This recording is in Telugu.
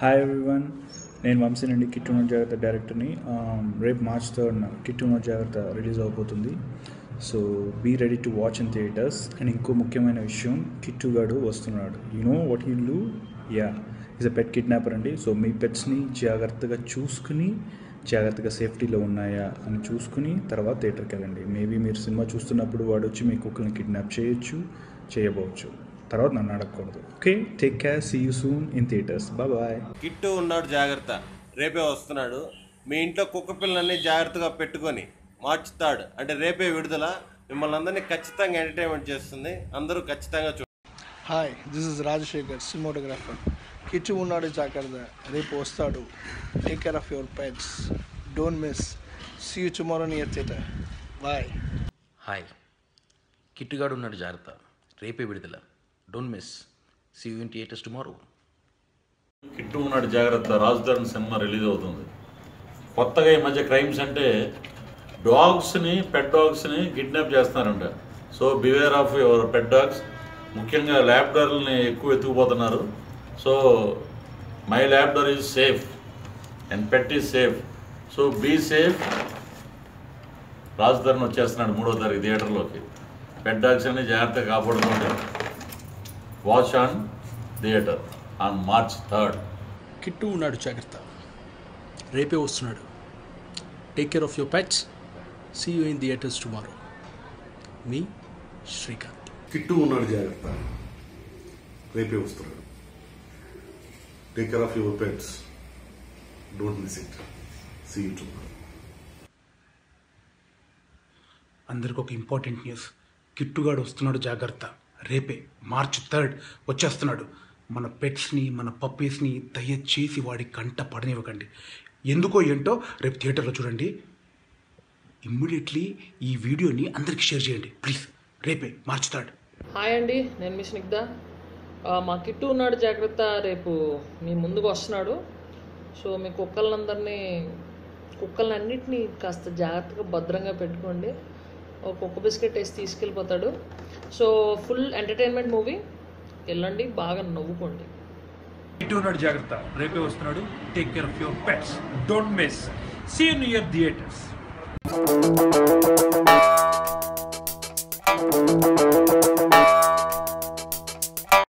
హాయ్ ఎవ్రీవన్, నేను వంశీ నుండి కిట్టు నో జాగ్రత్త డైరెక్టర్ని. రేపు మార్చ్ 3న కిట్టు నో జాగ్రత్త రిలీజ్ అవబోతుంది. So be ready to watch in theatres. And ఇంకో ముఖ్యమైన విషయం, కిట్టు గాడు వస్తున్నాడు. You know what he'll do? Yeah, is a pet kidnapper అండి. సో మీ పెట్స్ని జాగ్రత్తగా చూసుకుని, జాగ్రత్తగా సేఫ్టీలో ఉన్నాయా అని చూసుకుని తర్వాత థియేటర్కి వెళ్ళండి. మేబీ మీరు సినిమా చూస్తున్నప్పుడు వాడు వచ్చి మీ కుక్కల్ని కిడ్నాప్ చేయబోవచ్చు. తర్వాత నన్ను అడగకూడదు. Okay, take care, see you soon in theatres. Bye. Kittu ఉన్నాడు జాగ్రత్త, రేపే వస్తున్నాడు. మీ ఇంట్లో కుక్క పిల్లల్ని జాగ్రత్తగా పెట్టుకొని మార్చ్ 3 అంటే రేపే విడుదల. మిమ్మల్ని అందరినీ ఖచ్చితంగా ఎంటర్టైన్మెంట్ చేస్తుంది. అందరూ ఖచ్చితంగా hi, this is Rajasekhar, cinematographer. Kittu ఉన్నాడు జాగ్రత్త, రేపు వస్తాడు. Take care of your pets, don't miss, see you tomorrow near theatre. Bye. Hi, కిట్టుగాడు ఉన్నాడు జాగ్రత్త, రేపే విడుదల. Don't miss, see you in theatres tomorrow. Kittu ఉన్నాడు జాగ్రత్త రాజధాని సినిమా రిలీజ్ అవుతుంది. కొత్తగా ఈ మధ్య క్రైమ్స్ అంటే పెట్ డాగ్స్ని కిడ్నాప్ చేస్తున్నారంట. So beware of your pet dogs. ముఖ్యంగా ల్యాబ్డార్ని ఎక్కువ ఎత్తుకుపోతున్నారు. So my labrador is safe and pet is safe. So be safe. రాజధాని వచ్చేస్తున్నాడు 3వ తారీఖు థియేటర్లోకి. పెట్ డాగ్స్ అన్ని జాగ్రత్తగా కాపాడుకోండి. Watch on theatre on March 3. Kittu ఉన్నాడు జాగ్రత్త, రేపే వస్తున్నాడు. Take care of your pets, see you in theatres tomorrow. మీ శ్రీకాంత్. కిట్టు ఉన్నాడు జాగ్రత్త, రేపే వస్తున్నాడు. Take care of your pets, don't miss it, see you tomorrow. అందరికి ఒక ఇంపార్టెంట్ న్యూస్. కిట్టుగాడు వస్తున్నాడు జాగ్రత్త, రేపే మార్చ్ 3 వచ్చేస్తున్నాడు. మన పెట్స్ని, మన పప్పీస్ని దయచేసి వాడి కంట పడనివ్వకండి. ఎందుకో ఏంటో రేపు థియేటర్లో చూడండి. ఇమ్మీడియట్లీ ఈ వీడియోని అందరికీ షేర్ చేయండి ప్లీజ్. రేపే మార్చ్ 3. హాయ్ అండి, నేను మీ స్నిగ్ధ. మా కిట్టు ఉన్నాడు జాగ్రత్త రేపు మీ ముందుకు వస్తున్నాడు. సో మీ కుక్కలన్నింటినీ కాస్త జాగ్రత్తగా భద్రంగా పెట్టుకోండి. ఒక కుక్క బిస్కెట్ వేసి తీసుకెళ్ళిపోతాడు. సో ఫుల్ ఎంటర్టైన్మెంట్ మూవీ, వెళ్ళండి, బాగా నవ్వుకోండి. కిట్టు ఉన్నాడు జాగ్రత్త, రేపే వస్తున్నాడు. Take care of your pets, don't miss, see you near theatres.